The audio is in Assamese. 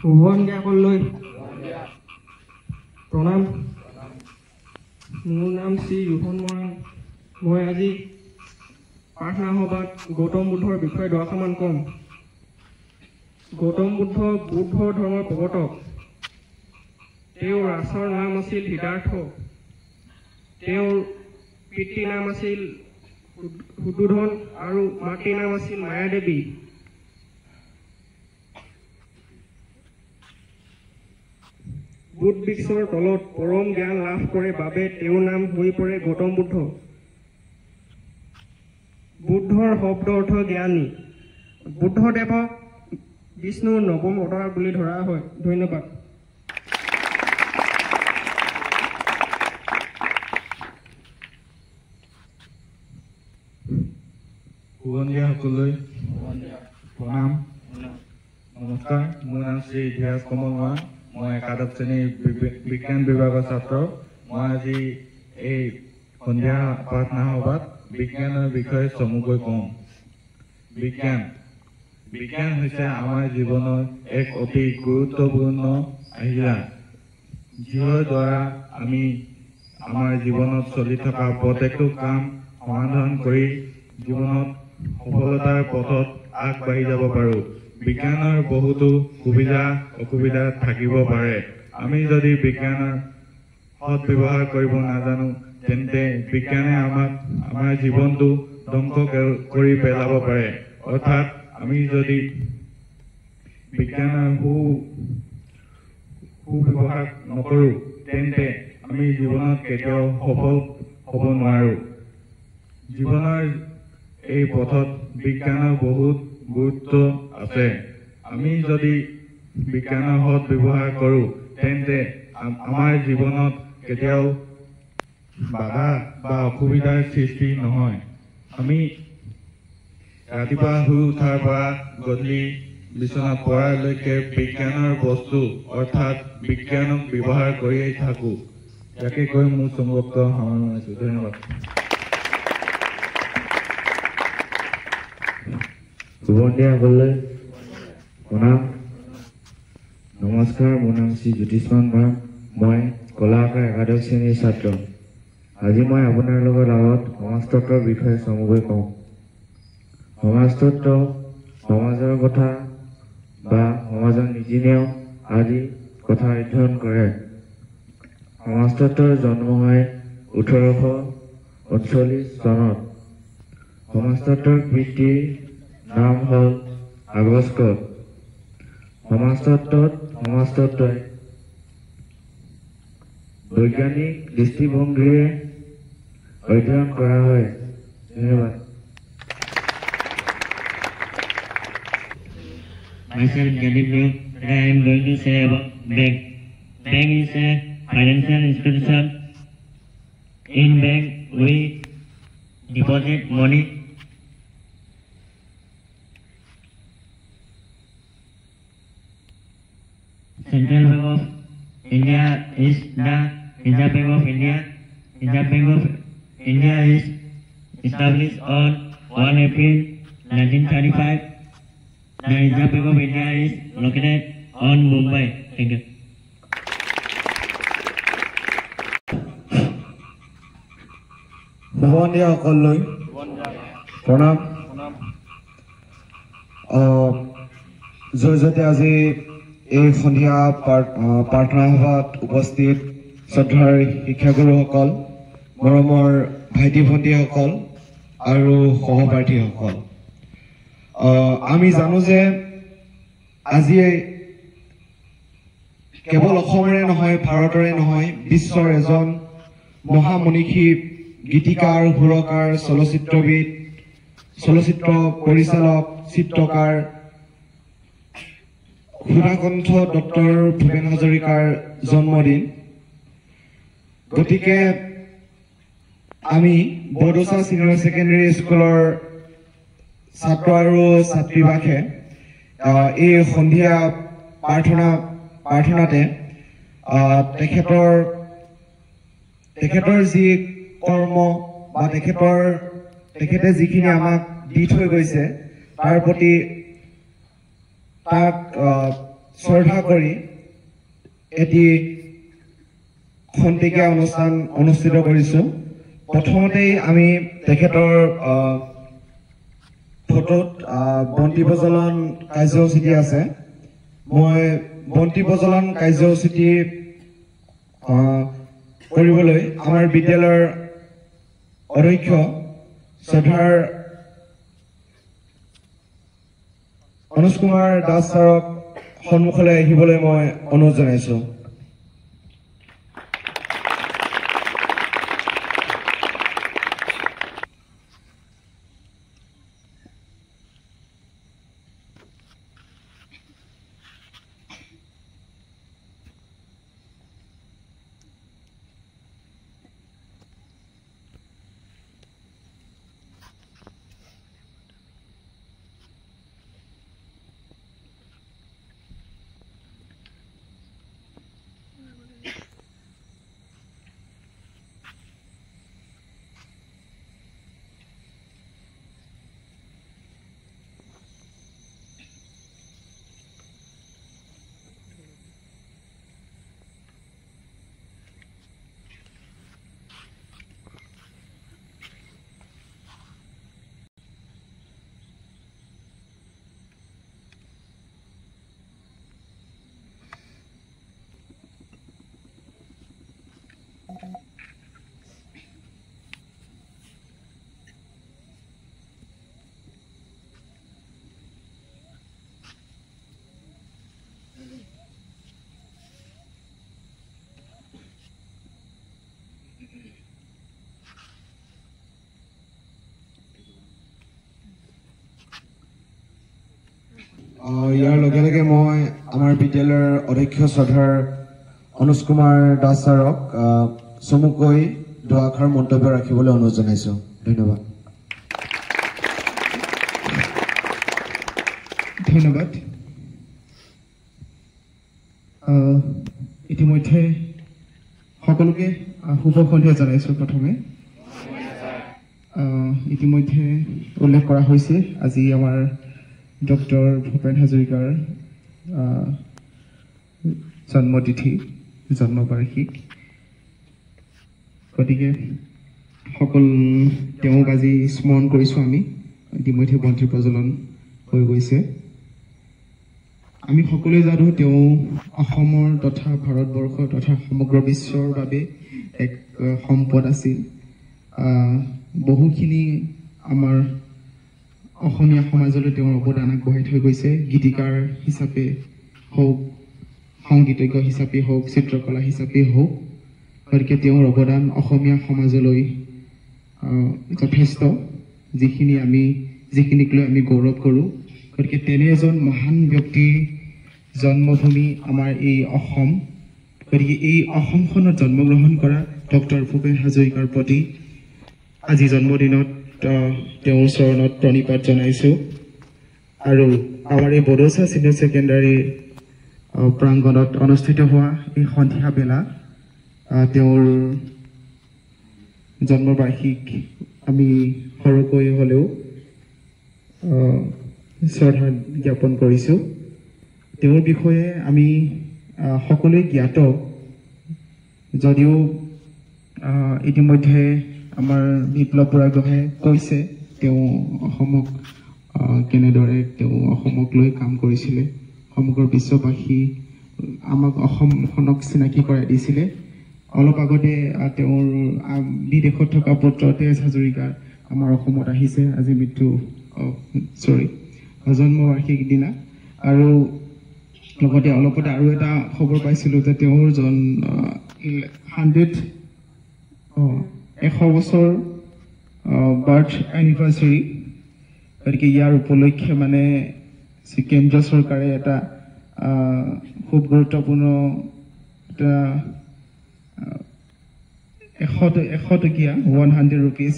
শুভসন্ধিয়াসকললৈ প্ৰণাম। মোৰ নাম শ্ৰী ৰোহন মৰাণ। মই আজি প্ৰাৰ্থনা সভাত গৌতম বুদ্ধৰ বিষয়ে দুআষাৰমান ক'ম। গৌতম বুদ্ধ বৌদ্ধ ধৰ্মৰ প্ৰৱৰ্তক। তেওঁৰ ৰাছৰ নাম আছিল সিদ্ধাৰ্থ। তেওঁৰ পিতৃৰ নাম আছিল শুদ্ধোধন আৰু মাতৃৰ নাম আছিল মায়াদেৱী। বুধ বৃক্ষৰ তলত পৰম জ্ঞান লাভ কৰে বাবে তেওঁৰ নাম হৈ পৰে গৌতম বুদ্ধ। বুদ্ধৰ শব্দ অৰ্থ জ্ঞানী। বুদ্ধদেৱক বিষ্ণুৰ নৱম অৱতাৰ বুলি ধৰা হয়। ধন্যবাদ। শুভসন্ধিয়াসকললৈ প্ৰণাম। নমস্কাৰ, মোৰ নাম শ্ৰী ইতিহাস কমল মৰাণ। মই একাদশ শ্ৰেণীৰ বিজ্ঞান বিভাগৰ ছাত্ৰ। মই আজি এই সন্ধিয়া প্ৰাৰ্থনা সভাত বিজ্ঞানৰ বিষয়ে চমুকৈ কওঁ। বিজ্ঞান হৈছে আমাৰ জীৱনৰ এক অতি গুৰুত্বপূৰ্ণ আহিলা, যিহৰ দ্বাৰা আমি আমাৰ জীৱনত চলি থকা প্ৰত্যেকটো কাম সমাধান কৰি জীৱনত সফলতাৰ পথত আগবাঢ়ি যাব পাৰোঁ। বিজ্ঞানৰ বহুতো সুবিধা অসুবিধা থাকিব পাৰে। আমি যদি বিজ্ঞানৰ সৎ ব্যৱহাৰ কৰিব নাজানো, তেন্তে বিজ্ঞানে আমাক আমাৰ জীৱনটো ধ্বংস কৰি পেলাব পাৰে। অৰ্থাৎ আমি যদি বিজ্ঞানৰ সুব্যৱহাৰ নকৰোঁ, তেন্তে আমি জীৱনত কেতিয়াও সফল হ'ব নোৱাৰোঁ। জীৱনৰ এই পথত বিজ্ঞানৰ বহুত গুৰুত্ব আছে। আমি যদি বিজ্ঞানৰ সৎ ব্যৱহাৰ কৰোঁ, তেন্তে আমাৰ জীৱনত কেতিয়াও বাধা বা অসুবিধাৰ সৃষ্টি নহয়। আমি ৰাতিপুৱা শুই উঠাৰ পৰা গধূলি বিচনাত পৰালৈকে বিজ্ঞানৰ বস্তু অৰ্থাৎ বিজ্ঞানক ব্যৱহাৰ কৰিয়েই থাকোঁ। ইয়াকে কৈ মোৰ চমুকৈ সামৰিছোঁ। ধন্যবাদ। শুভসন্ধিয়াসকললৈ প্ৰণাম। নমস্কাৰ, মোৰ নাম শ্ৰী জ্যোতিষ্মান মৰাণ। মই কলা শাখাৰ একাদশ শ্ৰেণীৰ ছাত্ৰ। আজি মই আপোনাৰ লগত আগত সমাজতত্বৰ বিষয়ে চমুকৈ কওঁ। সমাজতত্ব সমাজৰ কথা বা সমাজৰ নীতি নিয়ম আদি কথা অধ্যয়ন কৰে। সমাজতত্বৰ জন্ম হয় 1848 চনত। সমাজতত্বৰ পিতৃৰ নাম হ'ল আগস্কট। সমাজতত্বই বৈজ্ঞানিক দৃষ্টিভংগীৰে অধ্যয়ন কৰা হয়। ধন্যবাদ। Myself Jadip Luke. Today I am going to say about bank. Bank is a financial institution. In bank we deposit money. Central Bank of India is the Reserve Bank of India. Reserve Bank of India is established on 1 April 1935. The Reserve Bank of India is located on Mumbai. Thank you. শুভসন্ধিয়াসকললৈ প্ৰণাম। জয়তে আজি এই সন্ধিয়া প্ৰাৰ্থনা সভাত উপস্থিত শ্ৰদ্ধাৰ শিক্ষাগুৰুসকল, মৰমৰ ভাইটি ভণ্টিসকল আৰু সহপাঠীসকল, আমি জানো যে আজি কেৱল অসমৰে নহয়, ভাৰতৰে নহয়, বিশ্বৰ এজন মহামনীষী গীতিকাৰ, সুৰকাৰ, চলচ্চিত্ৰবিদ, চলচ্চিত্ৰ পৰিচালক, চিত্ৰকাৰ সুধাকণ্ঠ ডক্টৰ ভূপেন হাজৰিকাৰ জন্মদিন। গতিকে আমি বৰদোচা চিনিয়ৰ ছেকেণ্ডেৰী স্কুলৰ ছাত্ৰ আৰু ছাত্ৰীবাসে এই সন্ধিয়া প্ৰাৰ্থনাতে তেখেতৰ যি কৰ্ম বা তেখেতে যিখিনি আমাক দি থৈ গৈছে তাৰ প্ৰতি তাক শ্ৰদ্ধা কৰি এটি খন্তেকীয়া অনুষ্ঠান অনুষ্ঠিত কৰিছোঁ। প্ৰথমতেই আমি তেখেতৰ ফটোত বন্তি প্ৰজ্বলন কাৰ্যসূচী আছে। মই বন্তি প্ৰজ্বলন কাৰ্যসূচী কৰিবলৈ আমাৰ বিদ্যালয়ৰ অধ্যক্ষ শ্ৰদ্ধাৰ অনুজ কুমাৰ দাস ছাৰক সন্মুখলৈ আহিবলৈ মই অনুৰোধ জনাইছোঁ। ইয়াৰ লগে লগে মই আমাৰ বিদ্যালয়ৰ অধ্যক্ষ শ্ৰদ্ধাৰ অনুজ কুমাৰ দাস ছাৰক চমুকৈ দুআষাৰ মন্তব্য ৰাখিবলৈ অনুৰোধ জনাইছোঁ। ধন্যবাদ। ধন্যবাদ। ইতিমধ্যে সকলোকে শুভ সন্ধিয়া জনাইছোঁ। প্ৰথমে ইতিমধ্যে উল্লেখ কৰা হৈছে আজি আমাৰ ডক্টৰ ভূপেন হাজৰিকাৰ জন্মতিথি, জন্মবাৰ্ষিক। গতিকে তেওঁক আজি স্মৰণ কৰিছোঁ আমি। ইতিমধ্যে বন্তি প্ৰজ্বলন হৈ গৈছে। আমি সকলোৱে জানো তেওঁ অসমৰ তথা ভাৰতবৰ্ষ তথা সমগ্ৰ বিশ্বৰ বাবে এক সম্পদ আছিল। বহুখিনি আমাৰ অসমীয়া সমাজলৈ তেওঁৰ অৱদান আগবঢ়াই থৈ গৈছে। গীতিকাৰ হিচাপে হওক, সংগীতজ্ঞ হিচাপে হওক, চিত্ৰকলা হিচাপে হওক। গতিকে তেওঁৰ অৱদান অসমীয়া সমাজলৈ যথেষ্ট, যিখিনিক লৈ আমি গৌৰৱ কৰোঁ। গতিকে তেনে এজন মহান ব্যক্তিৰ জন্মভূমি আমাৰ এই অসম। গতিকে এই অসমখনত জন্মগ্ৰহণ কৰা ডক্টৰ ভূপেন হাজৰিকাৰ প্ৰতি আজি জন্মদিনত তেওঁৰ চৰণত প্ৰণিপাত জনাইছোঁ। আৰু আমাৰ এই বড়োচা ছিনিয়ৰ ছেকেণ্ডাৰী প্ৰাংগণত অনুষ্ঠিত হোৱা এই সন্ধিয়া বেলা তেওঁৰ জন্মবাৰ্ষিক আমি সৰুকৈ হ'লেও শ্ৰদ্ধা জ্ঞাপন কৰিছোঁ। তেওঁৰ বিষয়ে আমি সকলোৱে জ্ঞাত, যদিও ইতিমধ্যে আমাৰ বিপ্লৱ বুঢ়াগোহাঁয়ে কৈছে তেওঁ অসমক কেনেদৰে অসমক লৈ কাম কৰিছিলে, সমগ্ৰ বিশ্ববাসী আমাক অসমখনক চিনাকি কৰাই দিছিলে। অলপ আগতে তেওঁৰ বিদেশত থকা পুত্ৰ তেজ হাজৰিকা আমাৰ অসমত আহিছে আজি জন্মবাৰ্ষিকীৰ দিনা। আৰু লগতে অলপতে আৰু এটা খবৰ পাইছিলোঁ যে তেওঁৰ 100 বছৰ বাৰ্থ এনিভাৰ্চাৰী। গতিকে ইয়াৰ উপলক্ষে মানে কেন্দ্ৰীয় চৰকাৰে এটা খুব গুৰুত্বপূৰ্ণ এটা 100 টকীয়া 100 rupees